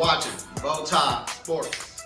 watching BowTie Sports.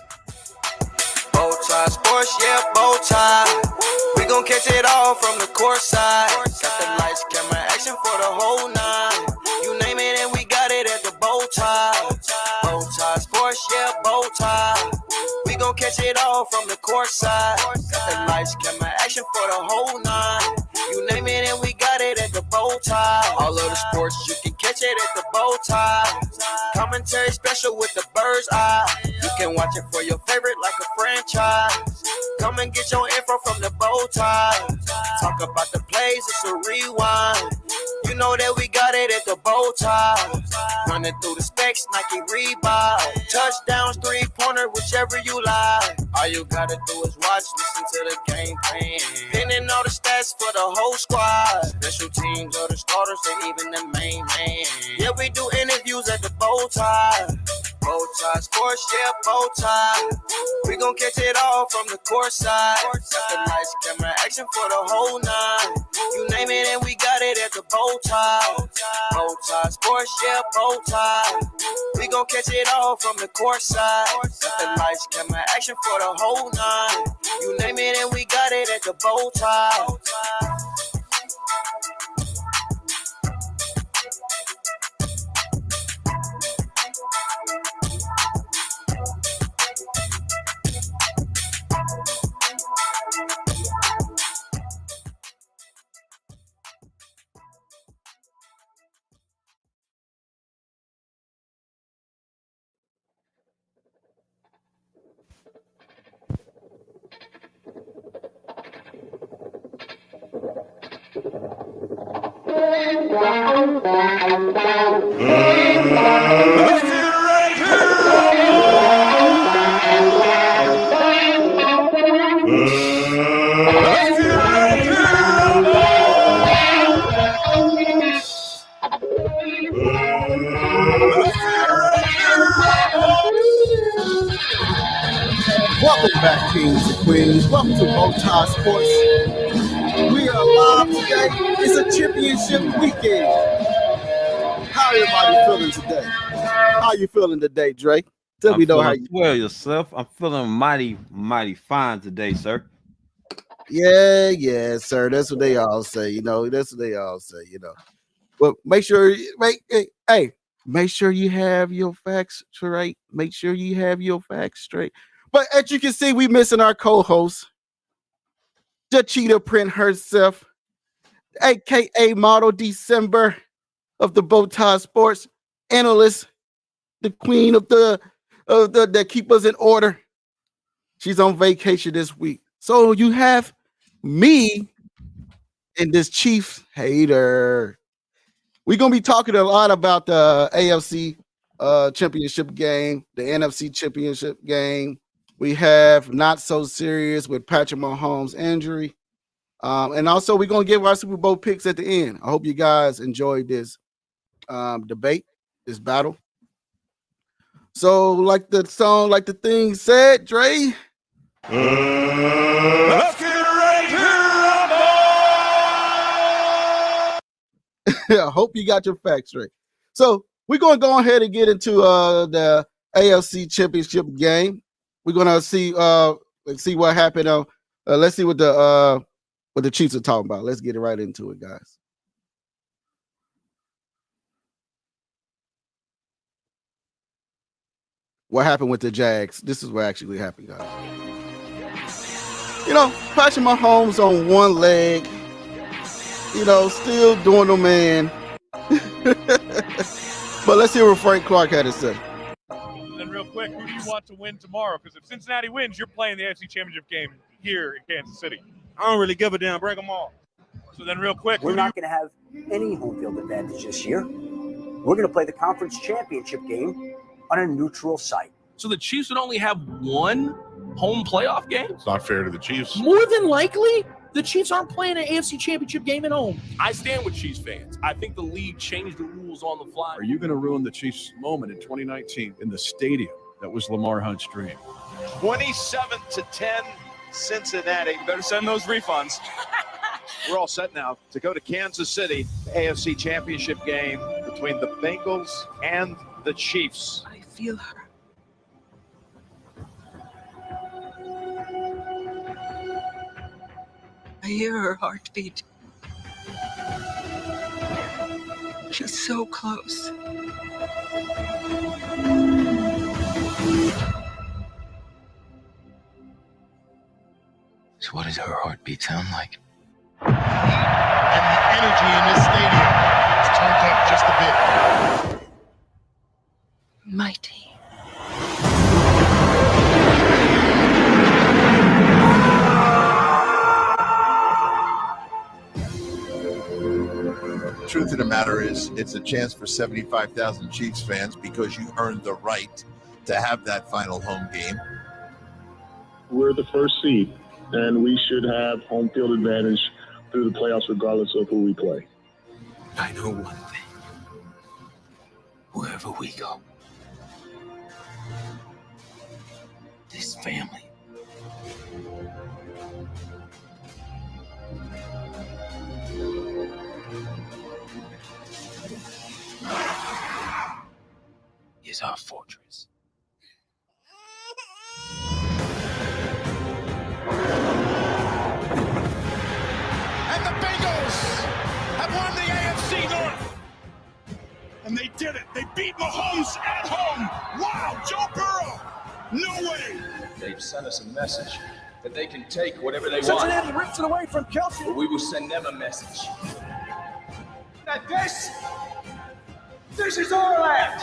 BowTie Sports, yeah, BowTie. We gon' catch it all from the court side. Got the lights, camera, action for the whole night. You name it and we got it at the BowTie. BowTie Sports, yeah, BowTie. We gon' catch it all from the court side. Got the lights, camera, action for the whole night. You name it and we got it at the BowTie. All of the sports, you can catch it at the BowTie. Commentary special with the bird's eye. You can watch it for your favorite like a franchise. Come and get your info from the BowTie. Talk about the plays, it's a rewind. You know that we got it at the BowTie. Running through the specs, Nike Reebok. Touchdowns, three-pointer, whichever you like. All you gotta do is watch, listen to the game plan. Pinning all the stats for the whole squad. Special teams or the starters or even the main man. Yeah, we do interviews at the BowTie. BowTie Sports, yeah, BowTie. We gon' catch it all from the court side. Got the lights, camera, action for the whole night. You name it and we got it at the BowTie. BowTie Sports, yeah, BowTie. We gon' catch it all from the court side. Got the lights, camera, action for the whole night. You name it and we got it at the BowTie. Welcome back, kings and queens. Welcome to BowTie Sports. We are live today. It's a championship weekend. How everybody feeling today? How you feeling today, Dre? Tell me know how you feel yourself. I'm feeling mighty fine today, sir. Yeah, sir. That's what they all say, That's what they all say, But make sure, hey, Make sure you have your facts straight. Make sure you have your facts straight. But as you can see, we missing our co-host, the cheetah print herself, aka Model December of the BowTie Sports, analyst, the queen of the that keep us in order. She's on vacation this week. So you have me and this Chiefs hater. We're gonna be talking a lot about the AFC championship game, the NFC championship game. We have not so serious with Patrick Mahomes' injury. And also we're gonna give our Super Bowl picks at the end. I hope you guys enjoyed this debate, this battle. So, like the song, like the thing said, Dre. Let's get ready to rumble! I hope you got your facts straight. So, we're going to go ahead and get into the AFC Championship game. We're going to see what happened. Let's see what the Chiefs are talking about. Let's get right into it, guys. What happened with the Jags? This is what actually happened, guys. You know, Patrick Mahomes on one leg, you know, still doing the man. But let's hear what Frank Clark had to say. And then real quick, who do you want to win tomorrow? Because if Cincinnati wins, you're playing the AFC Championship game here in Kansas City. I don't really give a damn. Bring them all. So then real quick, we're not going to have any home field advantage this year. We're going to play the conference championship game on a neutral site. So the Chiefs would only have one home playoff game? It's not fair to the Chiefs. More than likely, the Chiefs aren't playing an AFC championship game at home. I stand with Chiefs fans. I think the league changed the rules on the fly. Are you going to ruin the Chiefs' moment in 2019 in the stadium that was Lamar Hunt's dream? 27-10, Cincinnati. Better send those refunds. We're all set now to go to Kansas City, the AFC championship game between the Bengals and the Chiefs. I feel her. I hear her heartbeat. She's so close. So what does her heartbeat sound like? And the energy in this stadium is turned up just a bit. Mighty. The truth of the matter is, it's a chance for 75,000 Chiefs fans because you earned the right to have that final home game. We're the first seed, and we should have home field advantage through the playoffs regardless of who we play. I know one thing. Wherever we go, this family is our fortress. And the Bengals have won the AFC North. And they did it. They beat Mahomes at home. Wow, Joe Burrow. No way. They've sent us a message that they can take whatever they want. Cincinnati rips it away from Kelsey. But we will send them a message that this is our land.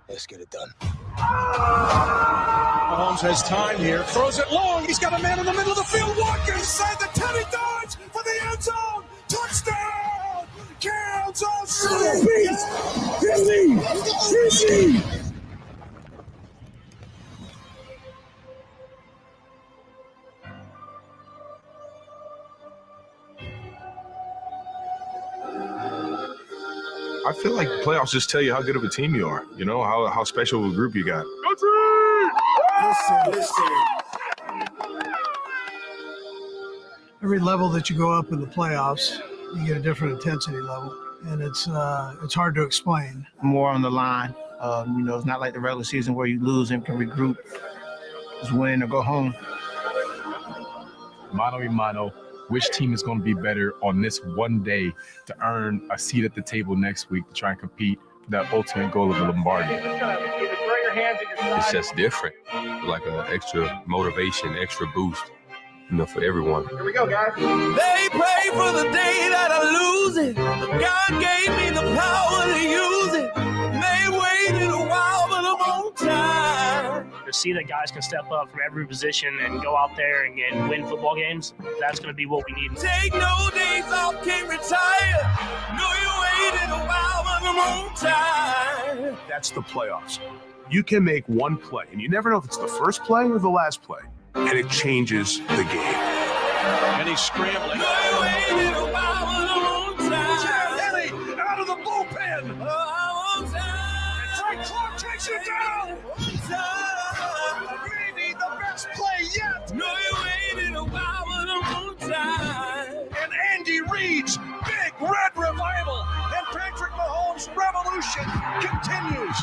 Let's get it done. Mahomes has time here. Throws it long. He's got a man in the middle of the field. Walker inside the 10. He dives for the end zone. Touchdown! Kansas City! City! I feel like playoffs just tell you how good of a team you are, you know, how special of a group you got. Listen. Every level that you go up in the playoffs, you get a different intensity level, and it's hard to explain. More on the line. You know, it's not like the regular season where you lose and can regroup. Just win or go home. Mano y mano, which team is going to be better on this one day to earn a seat at the table next week to try and compete for that ultimate goal of the Lombardi. It's just different, like an extra motivation, extra boost, for everyone. Here we go, guys. They pray for the day that I lose it. God gave me the power to use it. They waited a while, but I'm on time. To see that guys can step up from every position and go out there and win football games, that's going to be what we need. Take no days off, can't retire. No, you waited a while, but I'm on time. That's the playoffs. You can make one play, and you never know if it's the first play or the last play, and it changes the game. And he's scrambling. No, you waited a while, but I'm on time. Kelly out of the bullpen. I'm on time. Frank Clark takes it down. Maybe the best play yet. No, you waited a while, but I'm on time. And Andy Reid's big red revival. And Patrick Mahomes' revolution continues.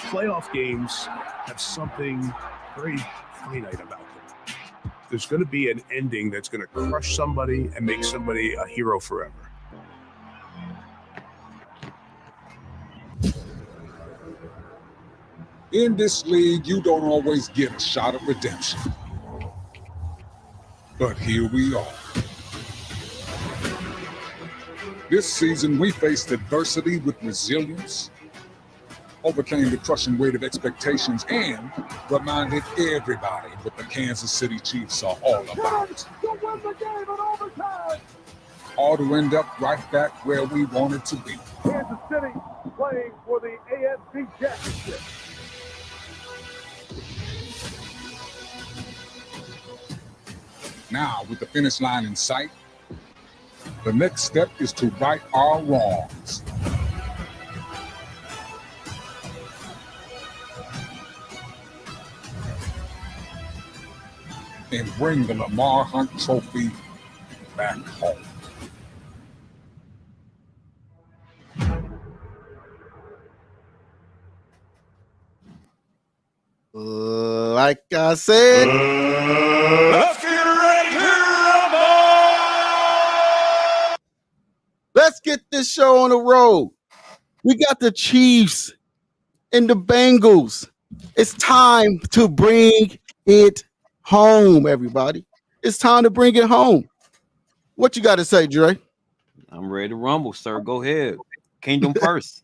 Playoff games have something very finite about them. There's going to be an ending that's going to crush somebody and make somebody a hero forever. In this league, you don't always get a shot at redemption. But here we are. This season, we faced adversity with resilience, overcame the crushing weight of expectations, and reminded everybody what the Kansas City Chiefs are all about. All to end up right back where we wanted to be. Kansas City playing for the AFC Championship. Now, with the finish line in sight, the next step is to right our wrongs. And bring the Lamar Hunt Trophy back home. Like I said, Let's get ready to rumble! Let's get this show on the road. We got the Chiefs and the Bengals. It's time to bring it home, everybody. It's time to bring it home. What you got to say, Dre? I'm ready to rumble, sir. Go ahead. Kingdom first.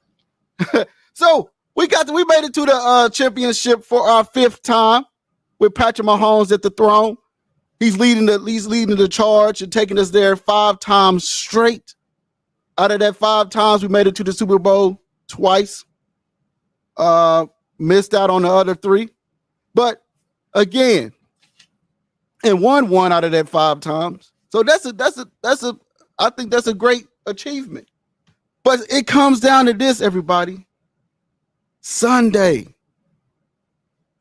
So we made it to the championship for our 5th time with Patrick Mahomes at the throne. He's leading the charge and taking us there 5 times straight. Out of that 5 times, we made it to the Super Bowl twice. Missed out on the other 3. But again, and won 1 out of that 5 times. So I think that's a great achievement. But it comes down to this, everybody. Sunday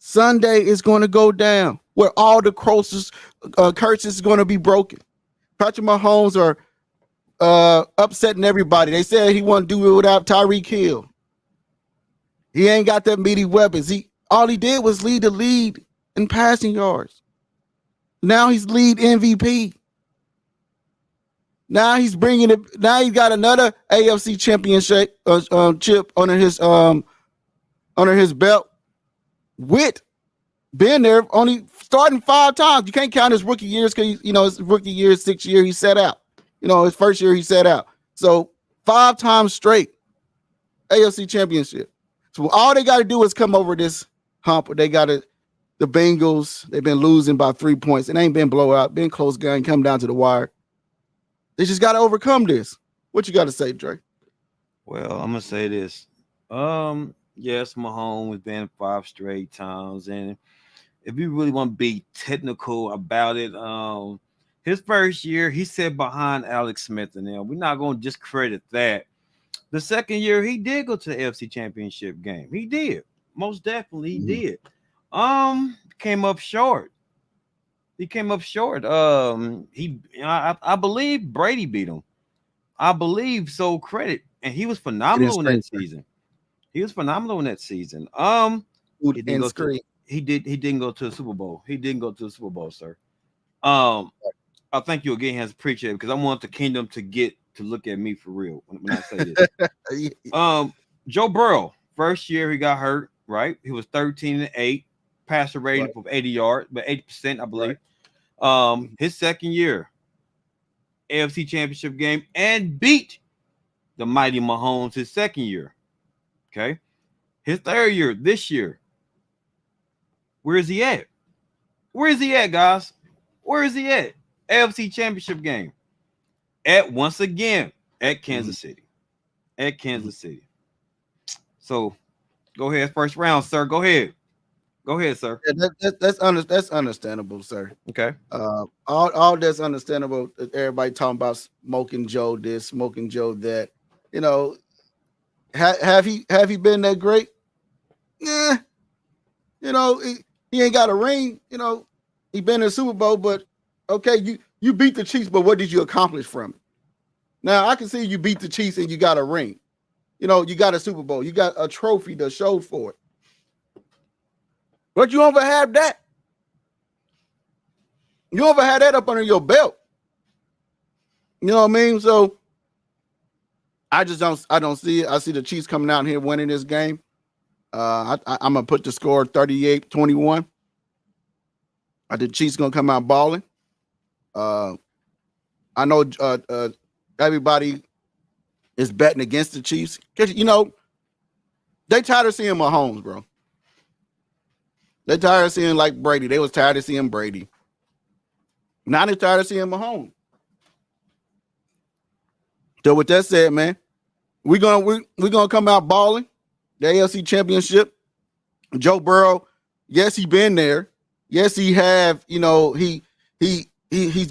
is going to go down where all the curses is going to be broken. Patrick Mahomes are upsetting everybody. They said he won't do it without Tyreek Hill. He ain't got that meaty weapons. All he did was lead the lead in passing yards. Now he's lead MVP. Now he's bringing it. Now he's got another AFC championship chip under his belt. With been there only starting 5 times. You can't count his rookie years because his rookie year, 6th year he sat out. His first year he sat out. So 5 times straight AFC championship. So all they got to do is come over this hump. The Bengals, they've been losing by 3 points. It ain't been blowout, been close game, come down to the wire. They just got to overcome this. What you got to say, Dre? Well, I'm gonna say this. Yes, Mahomes has been 5 straight times, and if you really want to be technical about it, his first year he sat behind Alex Smith, and we're not gonna discredit that. The second year he did go to the AFC Championship game. He did, most definitely he did. Came up short. He came up short. I believe Brady beat him. I believe so. Credit, and he was phenomenal in that season. He was phenomenal in that season. He didn't go to the Super Bowl. He didn't go to the Super Bowl, sir. I thank you again, Hans. Appreciate it because I want the kingdom to get to look at me for real when I say this. Joe Burrow, first year he got hurt, right? He was 13-8, passer rating of 80 yards, but 80%, I believe. His second year, AFC Championship game, and beat the mighty Mahomes his second year. Okay. His third year, this year. Where is he at? Where is he at, guys? Where is he at? AFC Championship game. Once again, at Kansas City. At Kansas City. So, go ahead. First round, sir. Go ahead. Go ahead, sir. Yeah, that's understandable, sir. Okay. All that's understandable. Everybody talking about smoking Joe this, smoking Joe that. You know, have he been that great? Yeah. You know, he ain't got a ring. You know, he been in the Super Bowl, but okay, you beat the Chiefs, but what did you accomplish from it? Now I can see you beat the Chiefs and you got a ring. You know, you got a Super Bowl, you got a trophy to show for it. But you ever have that? You ever had that up under your belt? You know what I mean? So I don't see it. I see the Chiefs coming out here winning this game. I'm gonna put the score 38-21. I think Chiefs gonna come out balling. I know everybody is betting against the Chiefs because you know they tired of seeing Mahomes, bro. They tired of seeing like Brady. They was tired of seeing Brady. Now they tired of seeing Mahomes. So with that said, man, we're gonna come out balling. The AFC Championship. Joe Burrow, yes, he been there. Yes, he have. You know, he's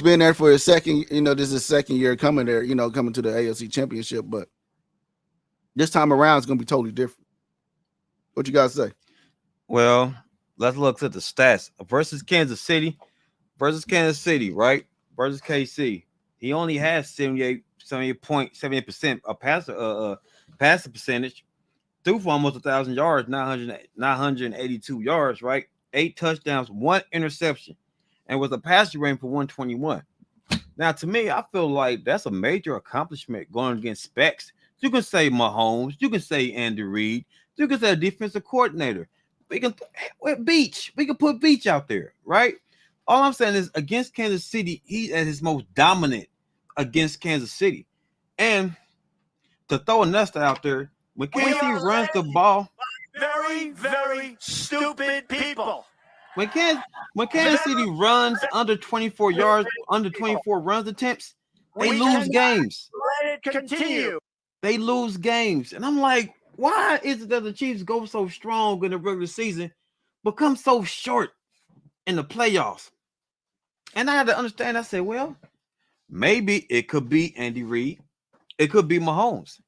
been there for his second. You know, this is his second year coming there. You know, coming to the AFC Championship, but this time around it's gonna be totally different. What you guys say? Well, let's look at the stats versus Kansas City, right? Versus KC. He only has 78% of passer percentage. Threw for almost 1,000 yards, 982 yards, right? 8 touchdowns, 1 interception, and with a passer rating for 121. Now, to me, I feel like that's a major accomplishment going against specs. You can say Mahomes, you can say Andy Reid, you can say a defensive coordinator. We can put Beach out there, right? All I'm saying is against Kansas City, he's at his most dominant against Kansas City. And to throw a nest out there, when Kansas City runs the ball, very, very stupid people. When Kansas City runs under 24 yards, under 24 runs attempts, they lose games. Let it continue. They lose games. And I'm like, why is it that the Chiefs go so strong in the regular season, but come so short in the playoffs? And I had to understand, I said, well, maybe it could be Andy Reid. It could be Mahomes.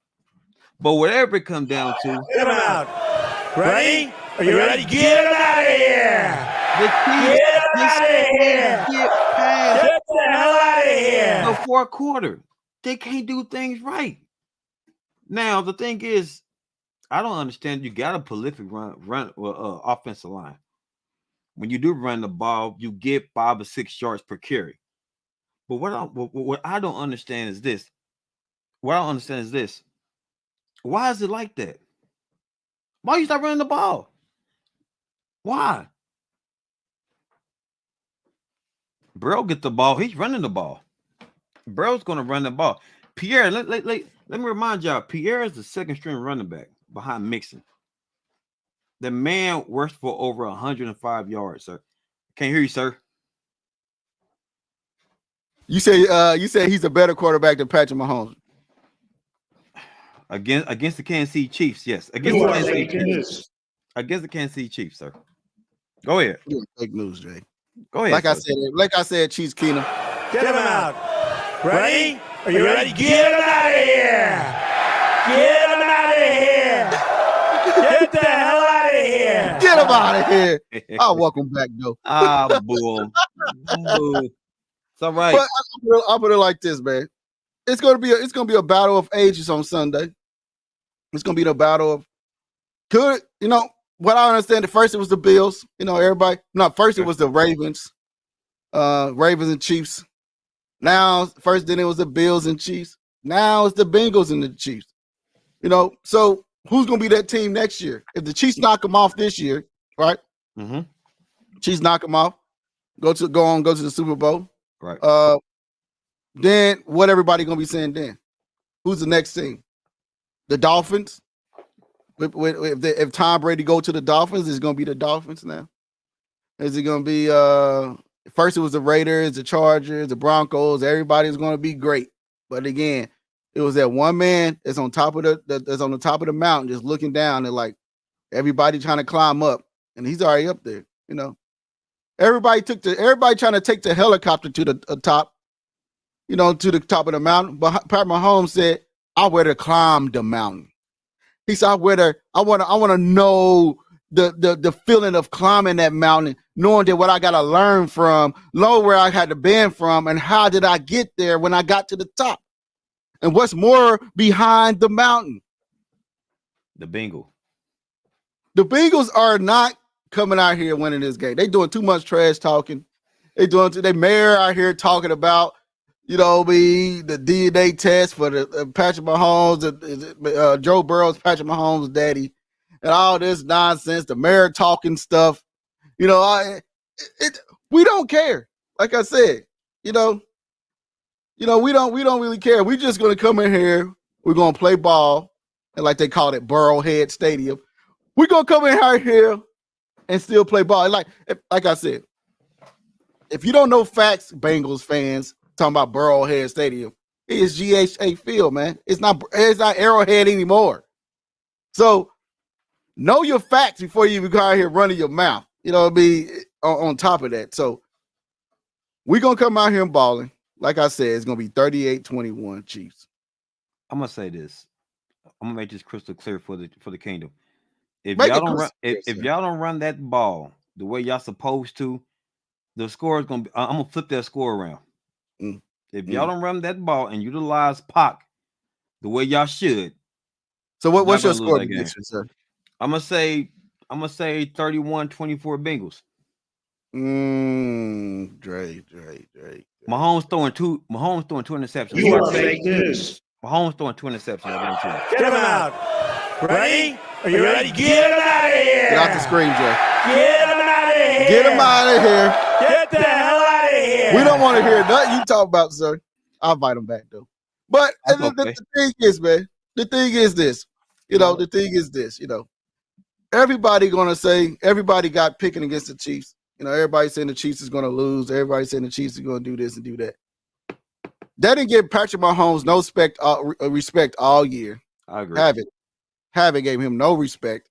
But whatever it comes down to. Get him out. Ready? Are you ready? Get him out of here. The Chiefs get the hell out of here. The fourth quarter. They can't do things right. Now, the thing is, I don't understand. You got a prolific offensive line. When you do run the ball, you get 5 or 6 yards per carry. But what I don't understand is this. Why is it like that? Why you start running the ball? Why? Burrow get the ball. He's running the ball. Burrow's going to run the ball. Pierre, let me remind y'all, Pierre is the second string running back behind Mixon. The man works for over 105 yards, sir. Can't hear you, sir. You say he's a better quarterback than Patrick Mahomes. Against the Kansas City Chiefs, yes. Against the Kansas City Chiefs, sir. Go ahead. Fake news, Jay. Go ahead. Like I said, Chiefs Keenum. Get him out. Ready? Are you ready? Get him out of here. Get him out of here. Get the hell out of here. Get him out of here. I'll welcome back, though. Boom. It's all right. But I'll put it like this, man. It's gonna be a battle of ages on Sunday. It's gonna be the battle of what I understand. At first it was the Bills. First it was the Ravens, Ravens and Chiefs. Now, first then it was the Bills and Chiefs. Now it's the Bengals and the Chiefs. So who's gonna be that team next year? If the Chiefs knock them off this year, right? Mm-hmm. Chiefs knock them off, go to the Super Bowl. Right. Then what everybody gonna be saying then? Who's the next team? The Dolphins. If Tom Brady go to the Dolphins, it's gonna be the Dolphins now. Is it gonna be first it was the Raiders, the Chargers, the Broncos, everybody's gonna be great. But again, it was that one man that's on top of that's on the top of the mountain, just looking down and like everybody trying to climb up, and he's already up there, Everybody trying to take the helicopter to the top, to the top of the mountain. But Pat Mahomes said, "I want to climb the mountain." He said, "I want to know the feeling of climbing that mountain, knowing that what I got to learn from, know where I had to bend from, and how did I get there when I got to the top, and what's more behind the mountain." The Bengals. The Bengals are not coming out here winning this game. They doing too much trash talking. They mayor out here talking about, the DNA test for the Patrick Mahomes, Joe Burrow's Patrick Mahomes' daddy, and all this nonsense. The mayor talking stuff. We don't care. Like I said, we don't really care. We just gonna come in here. We're gonna play ball, and like they called it, Burrowhead Stadium. We're gonna come in here and still play ball. Like I said, if you don't know facts, Bengals fans talking about Burrowhead Stadium, it is GHA Field, man. It's not Arrowhead anymore. So know your facts before you go out here running your mouth. Be on top of that. So we're gonna come out here and balling. Like I said, it's gonna be 38-21 Chiefs. I'm gonna say this. I'm gonna make this crystal clear for the kingdom. If y'all don't run that ball the way y'all supposed to, the score is gonna be. I'm gonna flip that score around. If y'all don't run that ball and utilize Pac the way y'all should, so what's your score prediction, sir? I'm gonna say 31-24 Bengals. Dre. Mahomes throwing two interceptions. You are fake news. Mahomes throwing 2 interceptions. Get him out. Ready? Are you ready? Get him out of here. Get off the screen, Jay. Get him out of here. Get him out of here. Get the hell out of here. We don't want to hear nothing you talk about, sir. I'll invite him back, though. But the thing is, man, the thing is this. Everybody gonna say, everybody got picking against the Chiefs. Everybody saying the Chiefs is gonna lose. Everybody saying the Chiefs is gonna do this and do that. That didn't give Patrick Mahomes no respect all year. I agree. Haven't gave him no respect.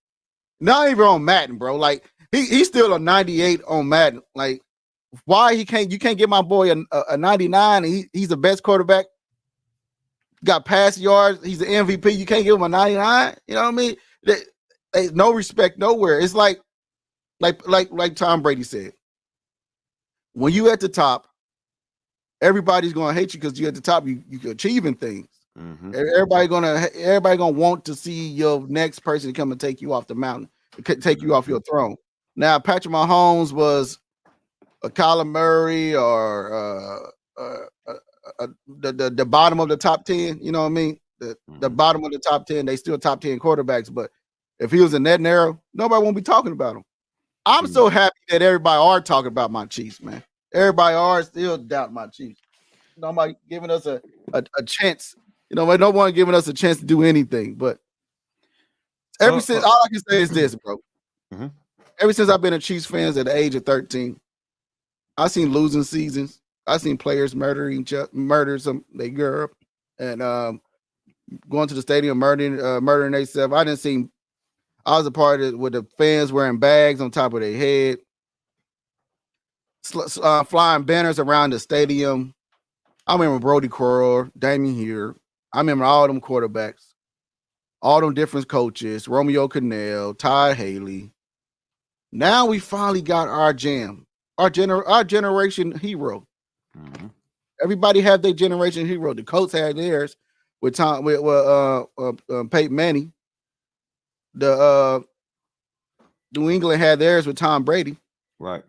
Not even on Madden, bro. Like he's still a 98 on Madden. Like why you can't get my boy a 99 and he's the best quarterback. Got pass yards. He's an MVP. You can't give him a 99. You know what I mean? There's no respect nowhere. It's like Tom Brady said. When you at the top, everybody's gonna hate you because you're at the top. You achieving things. Mm-hmm. Everybody gonna want to see your next person to come and take you off the mountain, take you off your throne. Now, Patrick Mahomes was a Kyler Murray or the bottom of the top 10. You know what I mean? The bottom of the top 10. They still top 10 quarterbacks, but if he was in that narrow, nobody won't be talking about him. I'm so happy that everybody are talking about my Chiefs, man. Everybody are still doubting my Chiefs. Nobody giving us a chance. No one giving us a chance to do anything. But since all I can say is this, bro. Mm-hmm. Ever since I've been a Chiefs fan at the age of 13, I've seen losing seasons. I've seen players murder some they girl and going to the stadium murdering themselves. I was a part of it with the fans wearing bags on top of their head, flying banners around the stadium. I remember Brody Crowell, Damian here. I remember all them quarterbacks, all them different coaches, Romeo Cannell, Ty Haley. Now we finally got our jam, our generation hero. Mm-hmm. Everybody had their generation hero. The Colts had theirs with Peyton Manning. The New England had theirs with Tom Brady. Right.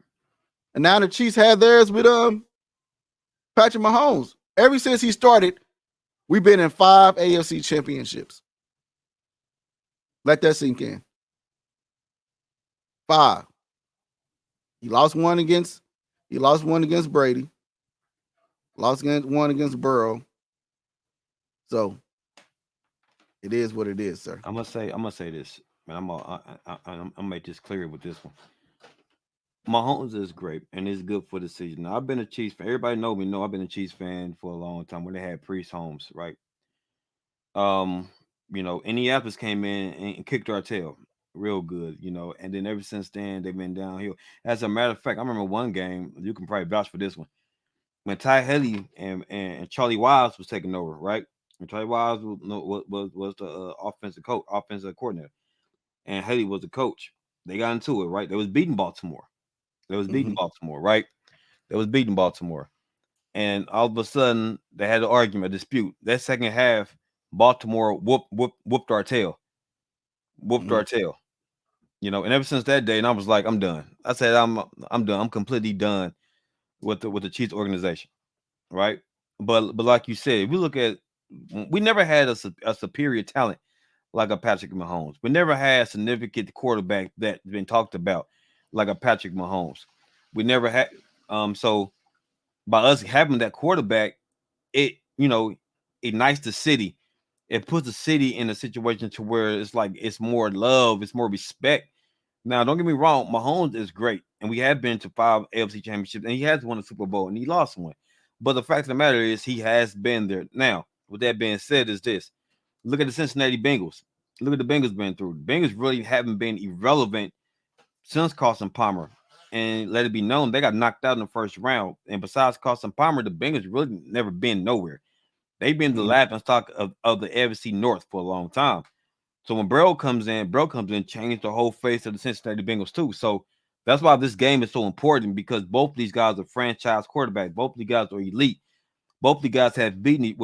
And now the Chiefs had theirs with Patrick Mahomes. Ever since he started, we've been in 5 AFC championships. Let that sink in. 5. He lost one against Brady. Lost one against Burrow. So it is what it is, sir. I'm gonna say this, man. I'm gonna make this clear with this one. Mahomes is great and it's good for the season. Now, I've been a Chiefs fan. Everybody know I've been a Chiefs fan for a long time when they had Priest Holmes, right? Indianapolis came in and kicked our tail real good, and then ever since then they've been downhill. As a matter of fact, I remember one game, you can probably vouch for this one, when Ty Haley and Charlie Wise was taking over, right? And Charlie Wise was the offensive coordinator, and Haley was the coach. They got into it, right? They was beating Baltimore. Right? They was beating Baltimore. And all of a sudden, they had an argument, a dispute. That second half, Baltimore whooped our tail. Our tail. And ever since that day, and I was like, I'm done. I said, I'm done. I'm completely done with the Chiefs organization, right? But like you said, if we look at, we never had a superior talent like a Patrick Mahomes. We never had a significant quarterback that's been talked about like a Patrick Mahomes. We never had. So by us having that quarterback, it ignites the city. It puts the city in a situation to where it's like it's more love, it's more respect. Now, don't get me wrong, Mahomes is great, and we have been to 5 AFC championships, and he has won a Super Bowl, and he lost one. But the fact of the matter is, he has been there. Now, with that being said, is this: look at the Cincinnati Bengals. Look at the Bengals been through. The Bengals really haven't been irrelevant since Carson Palmer. And let it be known, they got knocked out in the first round. And besides Carson Palmer, the Bengals really never been nowhere. They've been the laughing stock of the AFC North for a long time. So when Burrow comes in, changed the whole face of the Cincinnati Bengals too. So that's why this game is so important, because both of these guys are franchise quarterbacks. Both of these guys are elite. Both of these guys have beaten,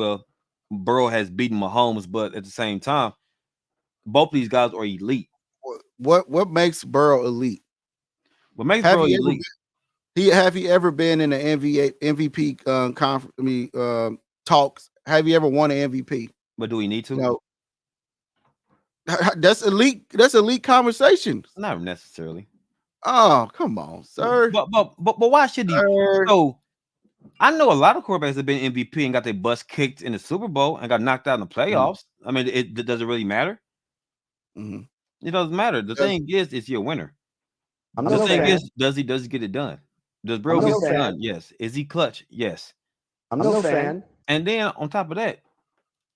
Burrow has beaten Mahomes, but at the same time, both of these guys are elite. What makes Burrow elite? What makes Burrow elite? Have he ever been in the MVP talks? Have you ever won an MVP? But do we need to? No. That's elite. That's elite conversations. Not necessarily. Oh, come on, sir. But why should he? So I know a lot of quarterbacks have been MVP and got their butts kicked in the Super Bowl and got knocked out in the playoffs. I mean, does it really matter? It doesn't matter. The thing is you're a winner. The thing is, does he get it done? Does Burrow get it done? Yes. Is he clutch? Yes. I'm no fan. And then on top of that,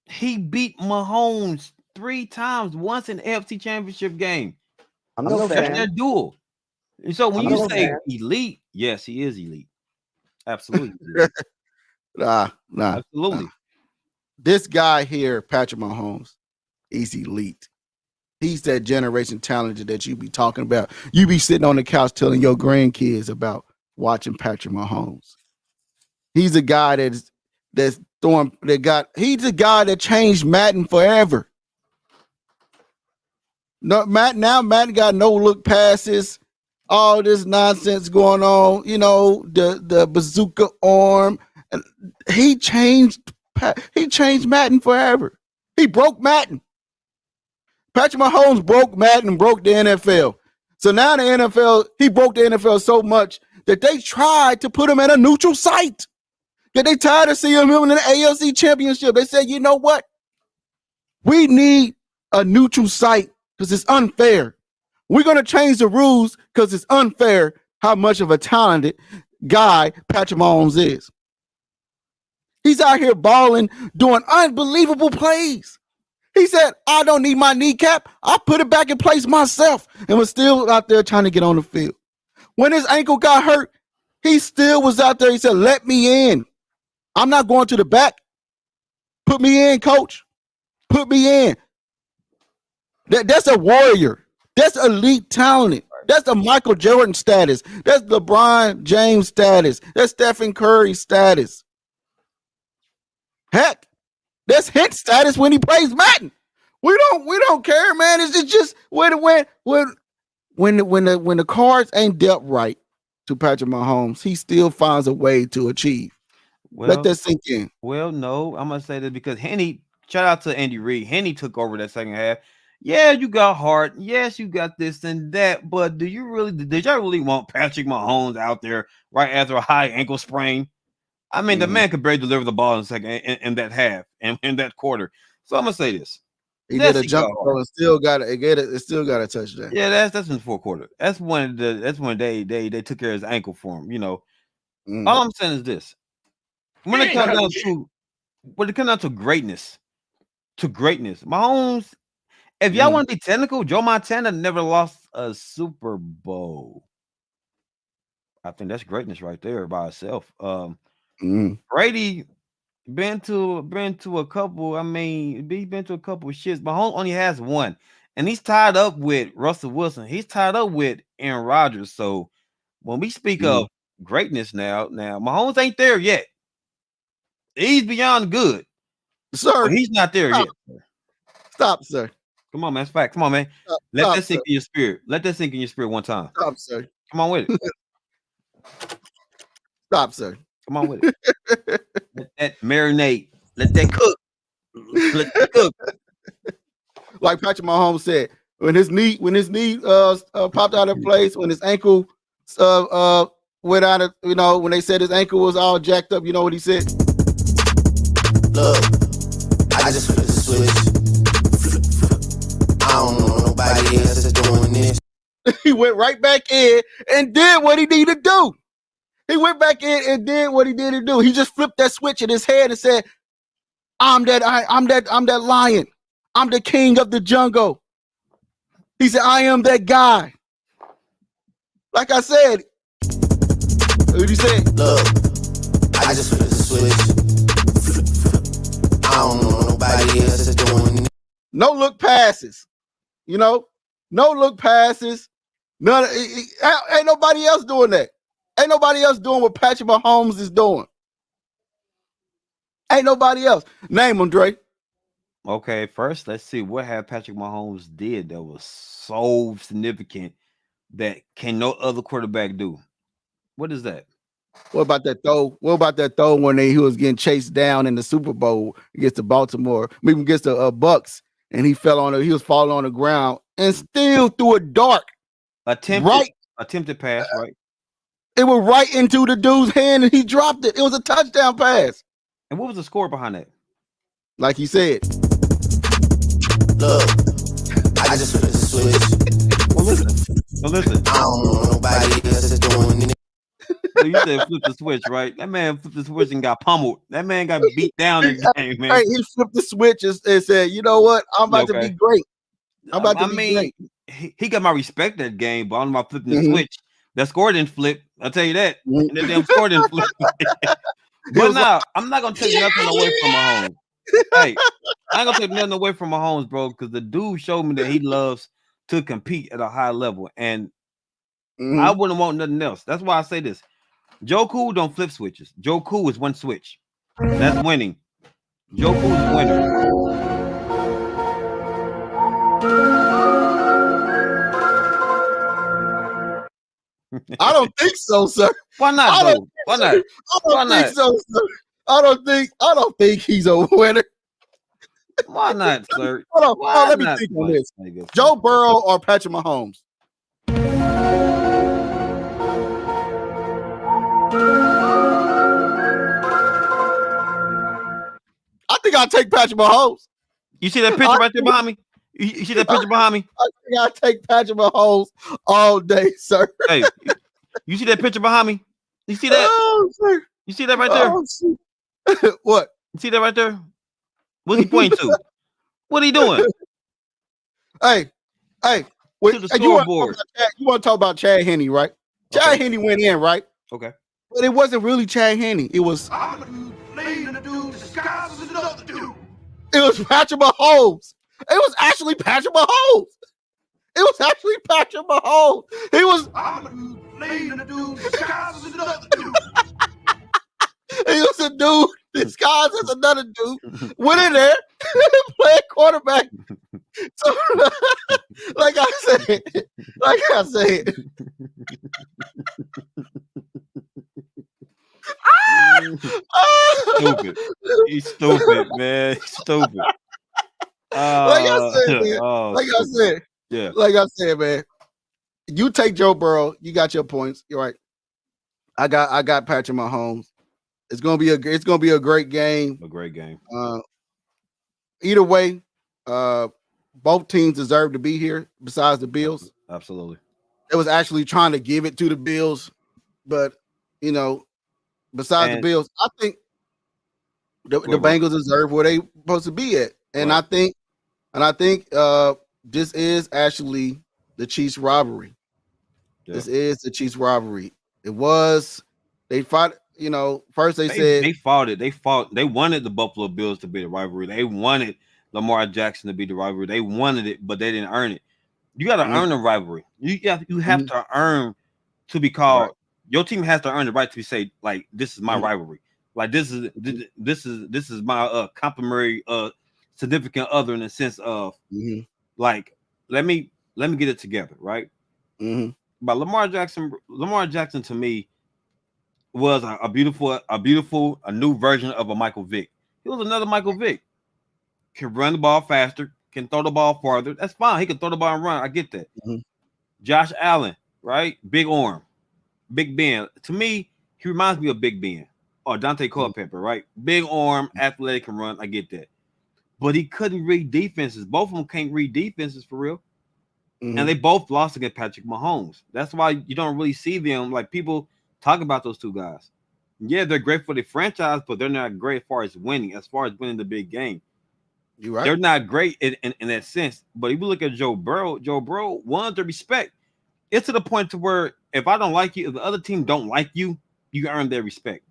he beat Mahomes 3 times, once in the AFC Championship game. I'm no fan. That's that duel. And so when you say elite, yes, he is elite. Absolutely. Nah. Absolutely. This guy here, Patrick Mahomes, he's elite. He's that generation talented that you be talking about. You be sitting on the couch telling your grandkids about watching Patrick Mahomes. He's a guy he's the guy that changed Madden forever. No, Madden got no look passes, all this nonsense going on, the bazooka arm. And he changed Madden forever. He broke Madden. Patrick Mahomes broke Madden and broke the NFL. So now the NFL, he broke the NFL so much that they tried to put him at a neutral site. That they tired of seeing him in the AFC Championship. They said, you know what? We need a neutral site because it's unfair. We're going to change the rules because it's unfair how much of a talented guy Patrick Mahomes is. He's out here balling, doing unbelievable plays. He said, I don't need my kneecap. I put it back in place myself, and was still out there trying to get on the field. When his ankle got hurt, he still was out there. He said, let me in. I'm not going to the back. Put me in, coach. Put me in. That's a warrior. That's elite talent. That's the Michael Jordan status. That's LeBron James status. That's Stephen Curry status. Heck, that's hit status when he plays Madden. We don't care, man. It's just when the cards ain't dealt right to Patrick Mahomes, he still finds a way to achieve. Let that sink in. Well, no, I'm gonna say that because Henny. Shout out to Andy Reid. Henny took over that second half. Yeah, you got Hart. Yes, you got this and that. But did y'all really want Patrick Mahomes out there right after a high ankle sprain? I mean, the man could barely deliver the ball in the second in that half and in that quarter. So I'm gonna say this. He did a jump ball and still got a touchdown. Yeah, that's in the fourth quarter. That's when they took care of his ankle for him. All I'm saying is this: when it comes down to greatness, Mahomes. If y'all want to be technical, Joe Montana never lost a Super Bowl. I think that's greatness right there by itself. Brady been to a couple. I mean, he's been to a couple of shits. Mahomes only has one, and he's tied up with Russell Wilson. He's tied up with Aaron Rodgers. So when we speak of greatness now Mahomes ain't there yet. He's beyond good, sir. But he's not there yet. Stop, sir. Come on, man. It's fact. Come on, man. Let that sink in your spirit. Let that sink in your spirit one time. Stop, sir. Come on with it. Stop, sir. Come on with it. Let that marinate. Let that cook. Let that cook. Like Patrick Mahomes said, when his knee popped out of place, when his ankle went out of, when they said his ankle was all jacked up, you know what he said? Look, I just flipped the switch. I don't know nobody else is doing this. He went right back in and did what he needed to do. He went back in and did what he needed to do. He just flipped that switch in his head and said, I'm that lion. I'm the king of the jungle. He said, I am that guy. Like I said, what did he say? Look, I just flipped the switch. I don't know nobody else is doing this. No look passes. No look passes. Ain't nobody else doing that. Ain't nobody else doing what Patrick Mahomes is doing. Ain't nobody else. Name them, Dre. Okay, first let's see what have Patrick Mahomes did that was so significant that can no other quarterback do. What is that? What about that throw? What about that throw when he was getting chased down in the Super Bowl against the Baltimore, maybe against the Bucks, and he was falling on the ground and still threw a dart. Attempted pass, right? It was right into the dude's hand and he dropped it. It was a touchdown pass. And what was the score behind that? Like he said. Look, I just flipped the switch. Well, listen. I don't know nobody else is doing it. So you said flip the switch, right? That man flipped the switch and got pummeled. That man got beat down in the game, man. Hey, he flipped the switch and said, you know what? I'm about to be great. I'm about to be great. He got my respect that game, but I'm about flipping the switch. That score didn't flip. I'll tell you that. And that damn score didn't flip. But now, I'm not going to take nothing away from Mahomes. Hey, I ain't going to take nothing away from Mahomes, bro, because the dude showed me that he loves to compete at a high level. And I wouldn't want nothing else. That's why I say this. Joe Cool don't flip switches. Joe Cool is one switch. That's winning. Joe Cool is a winner. I don't think so, sir. Why not, bro? Why not? I don't think so, sir. I don't think he's a winner. Why not, sir? Hold on, let me think on this. Joe Burrow or Patrick Mahomes? I think I'll take Patrick Mahomes. You see that picture right there behind me? You see that picture behind me? I think I'll take Patrick Mahomes all day, sir. Hey, you see that picture behind me? You see that? Oh, sir. You see that right there? Oh, what? You see that right there? What's he pointing to? What are you doing? Hey. To the scoreboard. You want to talk about Chad Henne, right? Chad Henne went in, right? Okay. But it wasn't really Chad Henne. It was It was Patrick Mahomes. It was actually Patrick Mahomes. He was he was a dude disguised as another dude. Went in there, played quarterback. So, like I said. Stupid. He's stupid, man. He's stupid. Like I said, man. Like I said, man. You take Joe Burrow. You got your points. You're right. I got Patrick Mahomes. It's gonna be a great game. A great game. Either way, both teams deserve to be here. Besides the Bills, absolutely. It was actually trying to give it to the Bills, but besides the Bills, I think the Bengals deserve where they supposed to be at, and I think this is actually the Chiefs robbery. Yeah. This is the Chiefs robbery. It was they fought. First they said they fought it. They wanted the Buffalo Bills to be the rivalry. They wanted Lamar Jackson to be the rivalry. They wanted it, but they didn't earn it. You got to earn the rivalry. You have to earn to be called. Right. Your team has to earn the right to say, like, this is my rivalry. Like this is my complimentary significant other in the sense of like let me get it together, right? But Lamar Jackson to me was a beautiful new version of a Michael Vick. He was another Michael Vick. Can run the ball faster, can throw the ball farther. That's fine. He can throw the ball and run. I get that. Josh Allen, right? Big arm, Big Ben. To me, he reminds me of Big Ben or Dante Culpepper, right? Big arm, athletic, can run. I get that. But he couldn't read defenses. Both of them can't read defenses for real. And they both lost against Patrick Mahomes. That's why you don't really see them. Like, people talk about those two guys. Yeah, they're great for the franchise, but they're not great as far as winning the big game. You're right. They're not great in that sense. But if you look at Joe Burrow won the respect. It's to the point to where if I don't like you, if the other team don't like you, you earn their respect.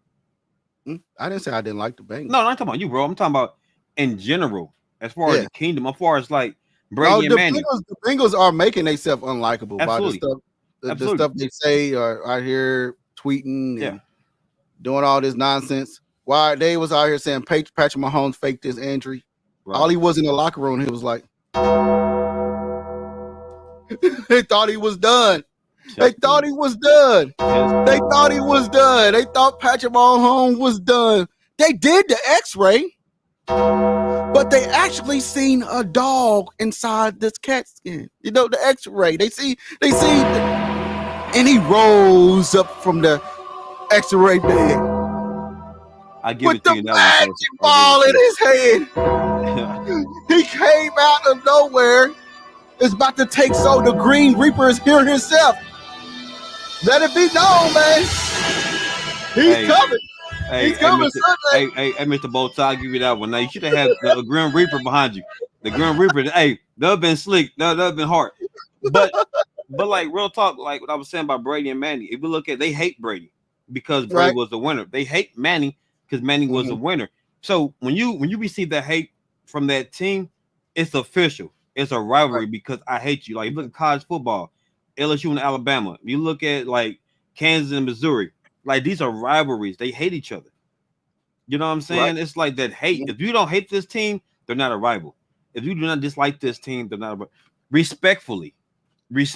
I didn't say I didn't like the Bengals. No, I'm not talking about you, bro. I'm talking about in general, as far as the kingdom, as far as like Brady and Manning. The Bengals are making themselves unlikable by the stuff they say or out here tweeting and doing all this nonsense. Why they was out here saying Patrick Mahomes faked his injury. Right. All he was in the locker room, he was like, they thought he was done. They thought he was done. They thought he was done. They thought Patrick Mahomes was done. They did the X-ray, but they actually seen a dog inside this cat skin. The X-ray. They see, and he rose up from the X-ray bed. I give with it to the you magic ball in his hand. He came out of nowhere. Is about to take the Green Reaper is here himself. Let it be known, man. He's coming. He's coming Sunday. Hey, Mr. BowTie, I'll give you that one. Now you should have had the Grim Reaper behind you. The Grim Reaper, hey, that would have been slick. That would have been hard. But like real talk, like what I was saying about Brady and Manning. If you look at, they hate Brady because Brady was the winner. They hate Manning because Manning was the winner. So when you receive that hate from that team, it's official. It's a rivalry because I hate you. Like, you look at college football, LSU and Alabama. You look at like Kansas and Missouri. Like, these are rivalries. They hate each other. You know what I'm saying? Right. It's like that hate. If you don't hate this team, they're not a rival. If you do not dislike this team, they're not a rival. Respectfully. This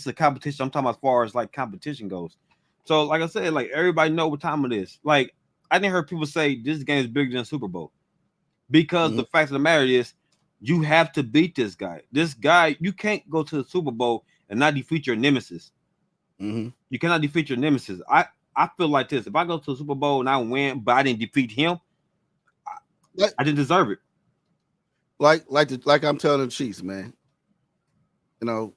is a competition. I'm talking about as far as like competition goes. So, like I said, like everybody know what time it is. Like, I didn't hear people say this game is bigger than Super Bowl because the fact of the matter is, you have to beat this guy. This guy, you can't go to the Super Bowl and not defeat your nemesis. You cannot defeat your nemesis. I feel like this. If I go to the Super Bowl and I win, but I didn't defeat him, I didn't deserve it. Like I'm telling the Chiefs, man. A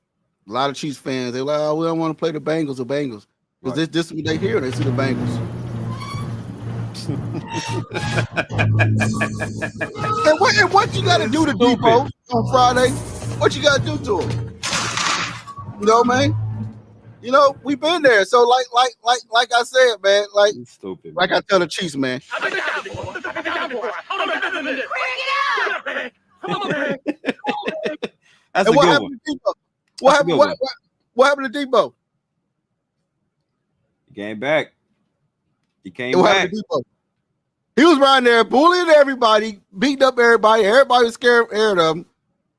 lot of Chiefs fans, they're like, oh, we don't want to play the Bengals or Bengals. Because this is what they hear. They see the Bengals. and what you got to do to Debo on Friday? What you got to do to him? Man. We've been there. So like I said, man, like stupid. Like I tell the Chiefs, man. That's a good one. What happened to Debo? He came back. Back. He was right there bullying everybody, beating up everybody. Everybody was scared of him.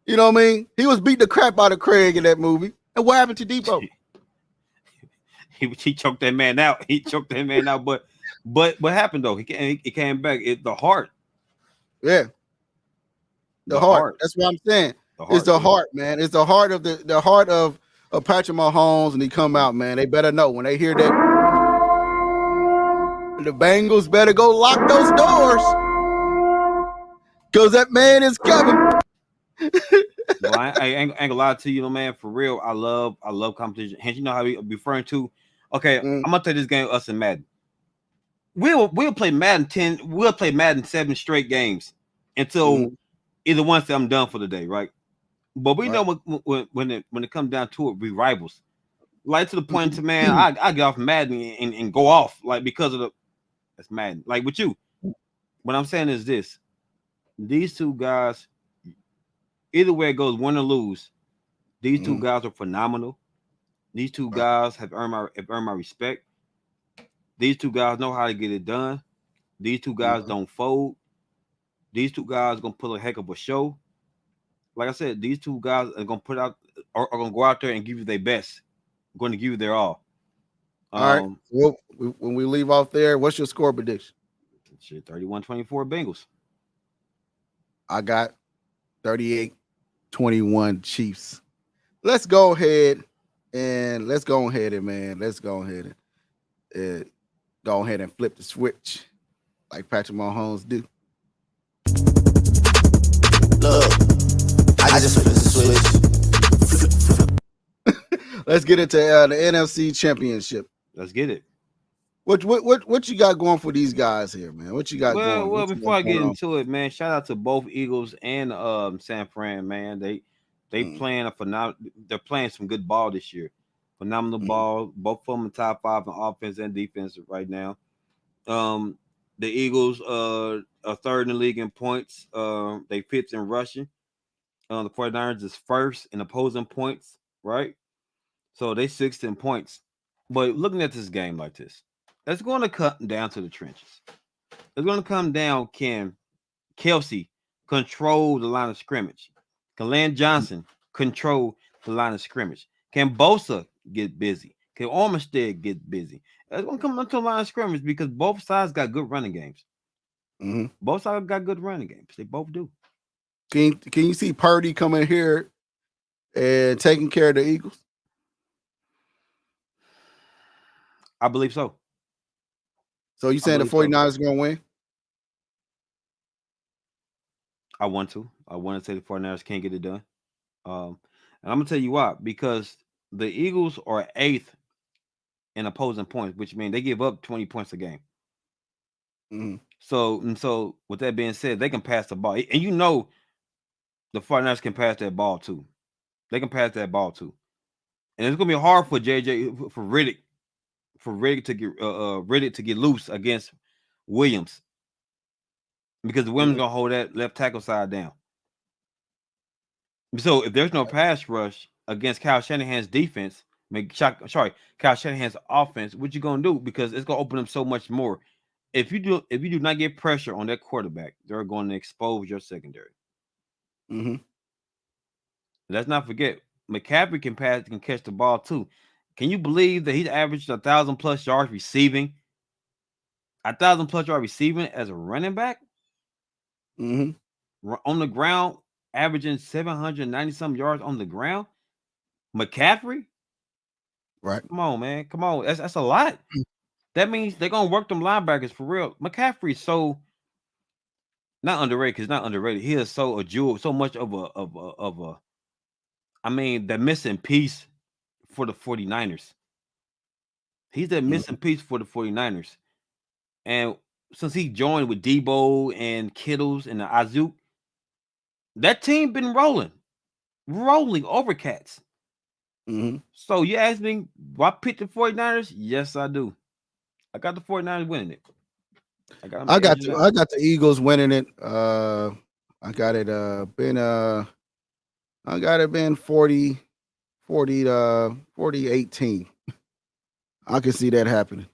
You know what I mean? He was beating the crap out of Craig in that movie. And what happened to Debo? He choked that man out. But But what happened though? He came back. The heart. Yeah. The heart. That's what I'm saying. It's the heart, man. It's the heart of the heart of Patrick Mahomes, and he come out, man. They better know when they hear that. The Bengals better go lock those doors, because that man is coming. Well, I ain't gonna lie to you, man. For real, I love competition. Hence, you know how we referring to. Okay, I'm gonna take this game, us and Madden. We'll play Madden 10. We'll play Madden 7 straight games until either one say I'm done for the day, right? But we know when it comes down to it, we rivals. Like to the point to man, I get off Madden and go off like because of that's Madden. Like with you, what I'm saying is this: these two guys, either way it goes, win or lose, these two guys are phenomenal. These two guys have earned my respect. These two guys know how to get it done. These two guys don't fold. These two guys are gonna put a heck of a show. Like I said, these two guys are gonna are gonna go out there and give you their best. Going to give you their all. All right. Well, when we leave off there, what's your score prediction? 31-24 Bengals. I got 38-21 Chiefs. Let's go ahead and go ahead and flip the switch like Patrick Mahomes do. Look, I just flipped the switch. Let's get into the NFC Championship. Let's get it. What you got going for these guys here, man? What you got going? Well, before I get into it, man, shout out to both Eagles and San Fran, man. They playing a phenomenal. They're playing some good ball this year. Phenomenal ball. Both of them in top 5 in offense and defense right now. The Eagles are third in the league in points. They fifth in rushing. The 49ers is first in opposing points, right? So they 6th in points. But looking at this game like this, it's going to come down to the trenches. It's going to come down, can Kelsey control the line of scrimmage? Can Lane Johnson control the line of scrimmage? Can Bosa get busy? Can Armstead get busy? It's going to come down to the line of scrimmage because both sides got good running games. Both sides got good running games. They both do. Can you see Purdy coming here and taking care of the Eagles? I believe so. So you saying the 49ers are going to win? I want to say the 49ers can't get it done. And I'm going to tell you why. Because the Eagles are 8th in opposing points, which means they give up 20 points a game. So with that being said, they can pass the ball. And you know the 49ers can pass that ball too. They can pass that ball too. And it's going to be hard for Riddick to get loose against Williams because Williams gonna hold that left tackle side down. So if there's no pass rush against Kyle Shanahan's defense, Kyle Shanahan's offense, what you gonna do? Because it's gonna open up so much more. If you do not get pressure on that quarterback, they're going to expose your secondary. Let's not forget, McCaffrey can catch the ball too. Can you believe that he's averaged 1,000+ yards receiving? 1,000+ yards receiving as a running back? On the ground, averaging 790-some yards on the ground? McCaffrey? Right. Come on, man. Come on. That's a lot. That means they're going to work them linebackers for real. McCaffrey's so not underrated because not underrated. He is so a jewel, so much of a that missing piece for the 49ers. He's that missing piece for the 49ers. And since he joined with Debo and Kittles and the Ayuk, that team been rolling over cats. So you ask me, do I pick the 49ers? Yes, I do. I got the 49ers winning it. I got the Eagles winning it. I got it been 40-18. I can see that happening.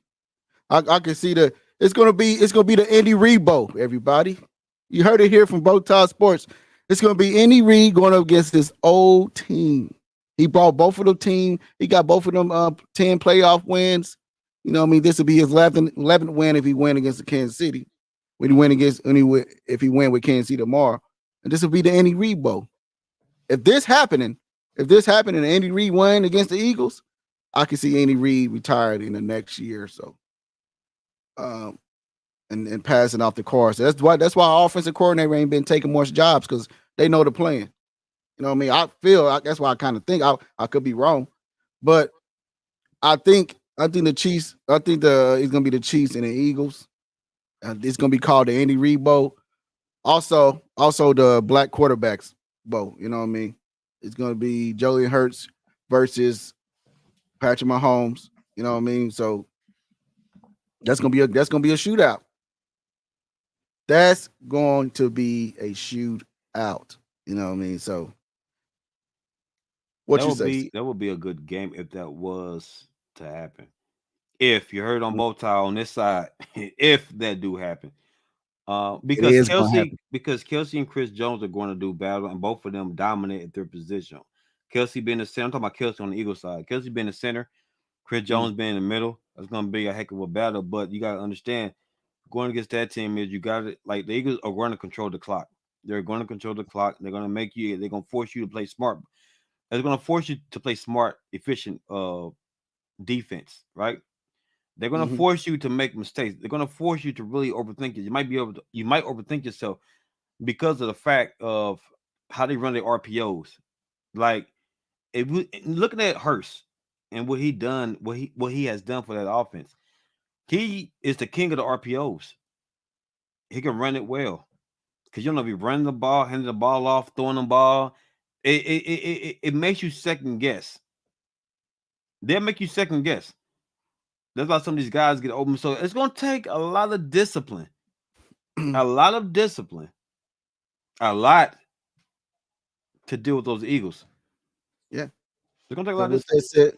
I can see it's gonna be the Andy Reid Bowl, everybody. You heard it here from BowTie Sports. It's gonna be Andy Reid going up against this old team. He brought both of the team. He got both of them 10 playoff wins. You know what I mean? This will be his 11th win if he win against the Kansas City. If he win with Kansas City tomorrow. And this will be the Andy Reid Bowl. If this happened and Andy Reid won against the Eagles, I can see Andy Reid retired in the next year or so. And passing off the course. That's why our offensive coordinator ain't been taking more jobs, because they know the plan. You know what I mean? That's why I kind of think I could be wrong, but I think the Chiefs. I think it's gonna be the Chiefs and the Eagles. It's gonna be called the Andy Reid Bowl. Also the Black Quarterbacks Bowl. You know what I mean? It's gonna be Jalen Hurts versus Patrick Mahomes. You know what I mean? So that's gonna be a shootout. That's going to be a shootout. You know what I mean? So what you say? That would be a good game if that was to happen. If you heard on BowTie on this side, if that do happen. Because Kelsey and Chris Jones are going to do battle, and both of them dominate at their position. Kelsey being the center. I'm talking about Kelsey on the Eagles side. Kelsey being the center, Chris Jones being in the middle. That's going to be a heck of a battle. But you got to understand, going against that team is you got it. Like, the Eagles are going to control the clock. They're going to control the clock. They're going to they're going to force you to play smart. They're going to force you to play smart, efficient defense, right? They're going to force you to make mistakes. They're going to force you to really overthink it. You might overthink yourself because of the fact of how they run their RPOs. Like, looking at Hurst and what he has done for that offense, he is the king of the RPOs. He can run it well, because you don't know if he's running the ball, handing the ball off, throwing the ball. It makes you second guess. They'll make you second guess. That's why some of these guys get open. So it's going to take a lot of discipline. A lot of discipline. A lot to deal with those Eagles. Yeah. It's going to take a lot of discipline.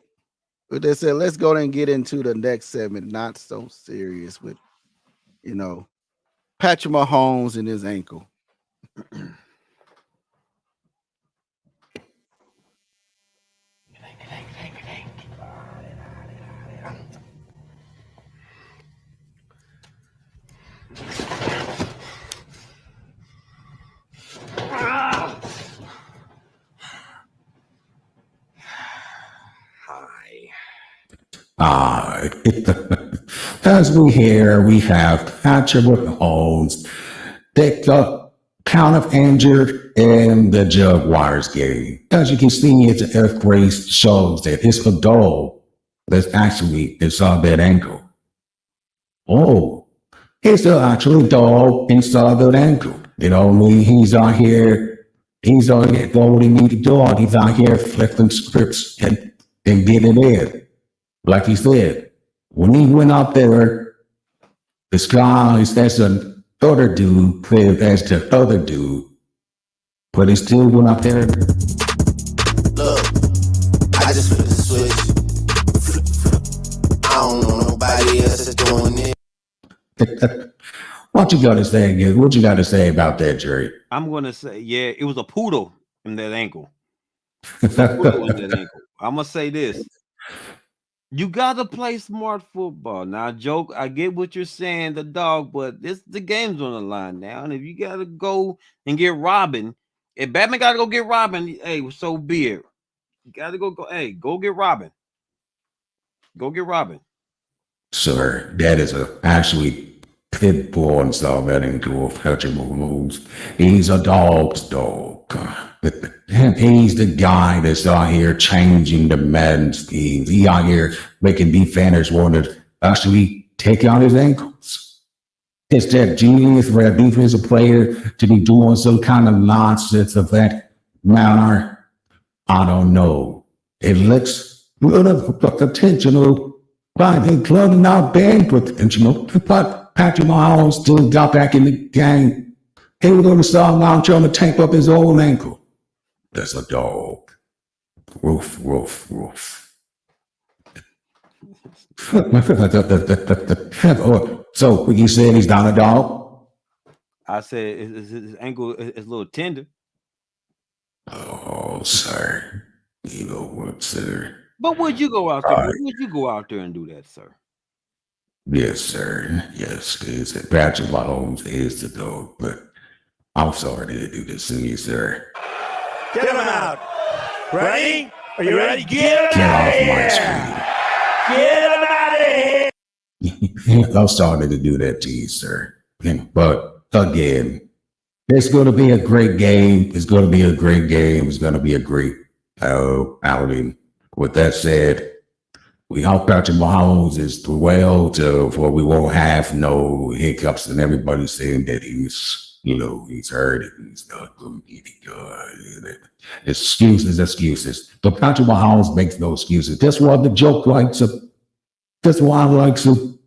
With that said, let's go and get into the next segment. Not so serious with, Patrick Mahomes and his ankle. As we hear, we have Patrick Mahomes take the count of injured in the Jaguars game. As you can see, his X-ray shows that his goal is on that ankle. Oh, it's actually dog inside that ankle. You know, he's out here. He's out here doing what he needs to do. He's out here flipping scripts and getting it in. Like he said, when he went out there, the guy that's another dude played as the other dude, but he still went out there. Look, I just flipped the switch. I don't know nobody else that's doing it. What you got to say? What you got to say about that, Jerry? I'm going to say, yeah, it was a poodle in that ankle. I'm going to say this. You got to play smart football. Now, joke, I get what you're saying, the dog, but the game's on the line now. And if you got to go and get Robin, if Batman got to go get Robin, hey, so be it. You got to go get Robin. Go get Robin. Sir, that is actually pit bull and stuff that into a Patrick Mahomes. He's a dog's dog. He's the guy that's out here changing the Madden schemes. He out here making defenders want to actually take out his ankles. It's that genius for a defensive player to be doing some kind of nonsense of that manner. I don't know. It looks a little potential, but including not bad potential. But Patrick Mahomes still got back in the game. He was going to start now trying to tape up his own ankle. That's a dog. Woof, woof, woof. So you said he's not a dog? I said his ankle is a little tender. Oh, sir. You know what, sir? But would you go out there? Would you go out there and do that, sir? Yes, sir. Yes, is it Patrick Mahomes is the dog, but I'm sorry to do this to you, sir. Get him out. Ready? Are you ready? Get him Get out off of my here. screen. Get him out of here. I'm sorry to do that to you, sir. But again, it's going to be a great game. It's going to be a great game. It's going to be a great outing. With that said, we hope Patrick Mahomes is well for we won't have no hiccups and everybody saying that he's hurt and he's not going to be good. Excuses. But Patrick Mahomes makes no excuses. That's why the joke likes him. That's why I like him.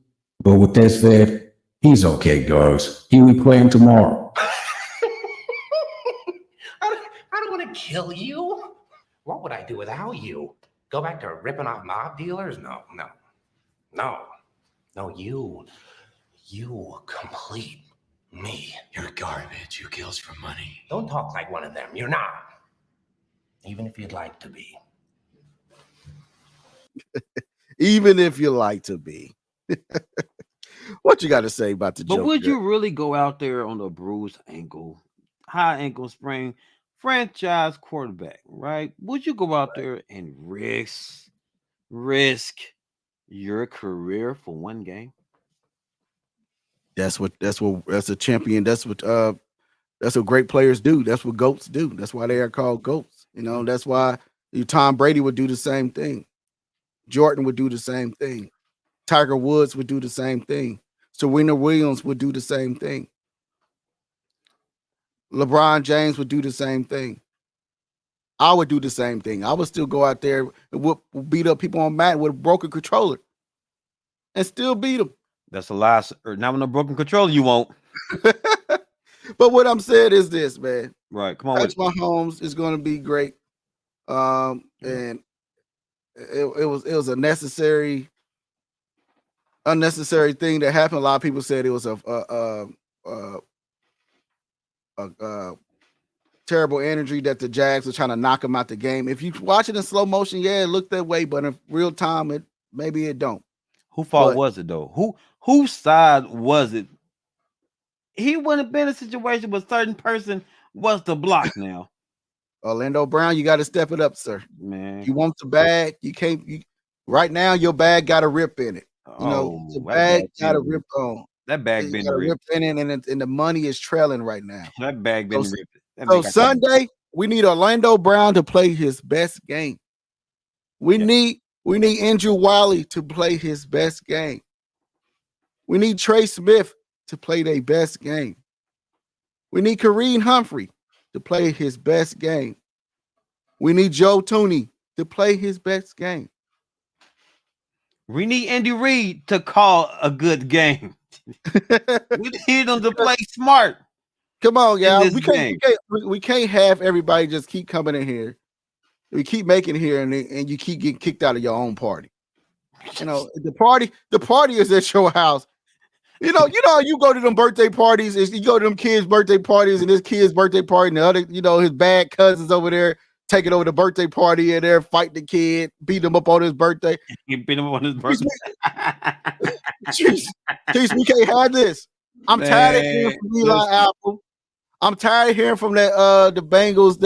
But with that said, he's okay, guys. He will be playing tomorrow. I don't want to kill you. What would I do without you? Go back to ripping off mob dealers? No. You complete me. You're garbage. You kills for money. Don't talk like one of them. You're not. Even if you'd like to be. Even if you like to be. What you got to say about the joke? But would you really go out there on a bruised ankle, high ankle sprain, franchise quarterback, right? Would you go out there and risk your career for one game? That's a champion. That's what great players do. That's what GOATs do. That's why they are called GOATs. That's why Tom Brady would do the same thing. Jordan would do the same thing. Tiger Woods would do the same thing. Serena Williams would do the same thing. LeBron James would do the same thing. I would do the same thing. I would still go out there and beat up people on Madden with a broken controller and still beat them. That's a lie. Not with a broken controller, you won't. But what I'm saying is this, man. Right. Come on. Patrick Mahomes is going to be great. And it was a unnecessary thing that happened. A lot of people said it was a terrible injury that the Jags were trying to knock him out the game. If you watch it in slow motion, yeah, it looked that way, but in real time, maybe it don't. Who fault was it though? Whose side was it? He wouldn't have been in a situation where a certain person was the block now. Orlando Brown, you got to step it up, sir. Man, you want the bag? You can't. Right now, your bag got a rip in it. The bag got a rip on. That bag been ripped in it, and the money is trailing right now. That bag been ripped. So Sunday, we need Orlando Brown to play his best game. We need Andrew Wiley to play his best game. We need Trey Smith to play their best game. We need Kareem Humphrey to play his best game. We need Joe Tooney to play his best game. We need Andy Reid to call a good game. We need them to play smart. Come on, y'all. We can't have everybody just keep coming in here. We keep making here and you keep getting kicked out of your own party. The party is at your house. You go to them birthday parties, you go to them kids' birthday parties, and this kid's birthday party, and the other, his bad cousins over there taking over the birthday party and they're fighting the kid, beat him up on his birthday. You beat him up on his birthday. Jeez, we can't have this. I'm tired of hearing from Eli Apple. I'm tired of hearing from the Bengals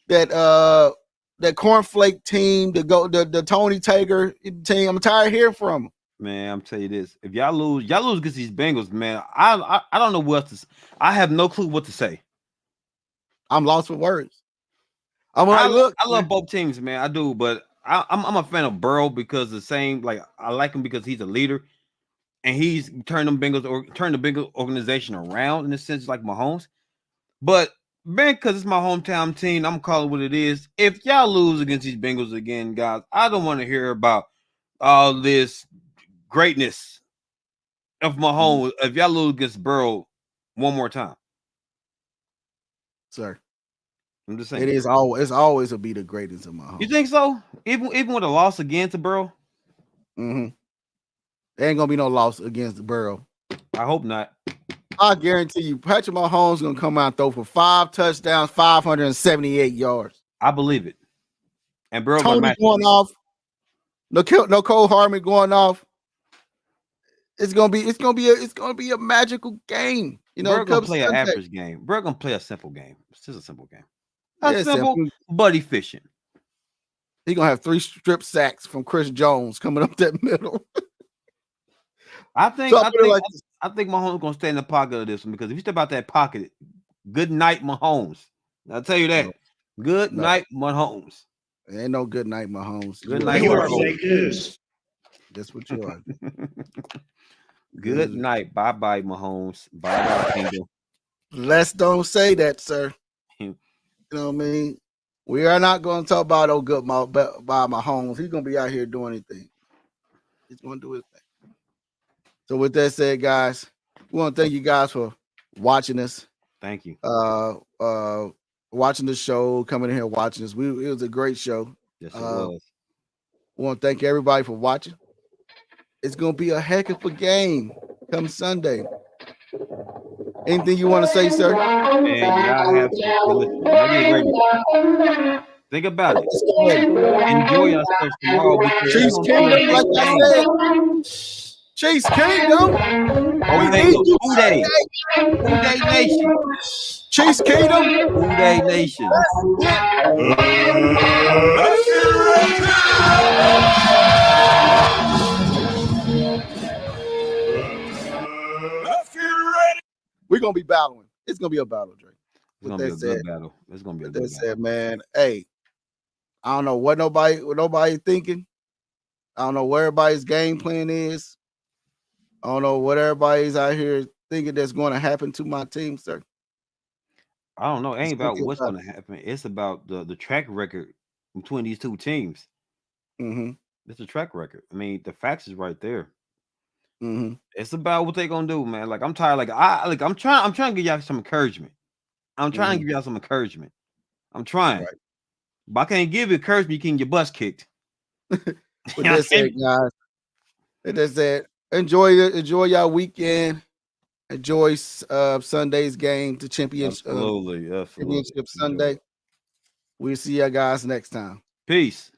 that cornflake team, the Tony Taker team. I'm tired of hearing from them. Man, I'm telling you this: if y'all lose against these Bengals, man, I don't know what to. I have no clue what to say. I'm lost for words. I love both teams, man. I do, but I'm a fan of Burrow because I like him because he's a leader, and he's turned the Bengals organization around in a sense like Mahomes. But man, because it's my hometown team, I'm calling what it is. If y'all lose against these Bengals again, guys, I don't want to hear about all this greatness of Mahomes. If y'all lose against Burrow one more time, sir, I'm just saying it's always will be the greatest of Mahomes. You think so? Even with a loss again to Burrow, there ain't gonna be no loss against Burrow. I hope not. I guarantee you, Patrick Mahomes gonna come out and throw for 5 touchdowns, 578 yards. I believe it. And Burrow Tony going off. No Cole Harmon going off. it's gonna be a magical game. You know, Bro gonna come play an Sunday. average game. Bro gonna play a simple game. It's just a simple game. Yeah, Simple, but efficient. He gonna have 3 strip sacks from Chris Jones coming up that middle. I think Mahomes gonna stay in the pocket of this one, because if you step out that pocket, good night, Mahomes. I'll tell you that. Good night, Mahomes. Ain't no good night, Mahomes. Good night, Mahomes. That's what you are. Good night. Bye-bye, Mahomes. Bye-bye, Kingdom. Let's don't say that, sir. You know what I mean? We are not going to talk about by Mahomes. He's going to be out here doing anything. He's going to do his thing. So with that said, guys, we want to thank you guys for watching us. Thank you. Watching the show, coming in here watching us. It was a great show. Yes, it was. We want to thank everybody for watching. It's going to be a heck of a game come Sunday. Anything you want to say, sir? And y'all have to think about it. Enjoy yourselves tomorrow. Chiefs Kingdom, like I said. Chiefs Kingdom. We need you. Who Day Nation. Chiefs Kingdom. Who Day Nation. We're gonna be battling. It's gonna be a battle, Drake. It's gonna be a good battle. It's gonna be a good battle. Said, man, hey, I don't know what nobody thinking. I don't know where everybody's game plan is. I don't know what everybody's out here thinking that's going to happen to my team, sir. I don't know. It ain't about what's going to happen. It's about the track record between these two teams. Mm-hmm. It's a track record. I mean, the facts is right there. Mm-hmm. It's about what they gonna do, man. Like, I'm tired. I'm trying to give y'all some encouragement. I'm trying to give y'all some encouragement. I'm trying, but I can't give you encouragement. You can get your bus kicked. But that's it, guys. That's it. Enjoy y'all weekend. Enjoy Sunday's game, the championship. Absolutely. Championship Sunday. We'll see y'all guys next time. Peace.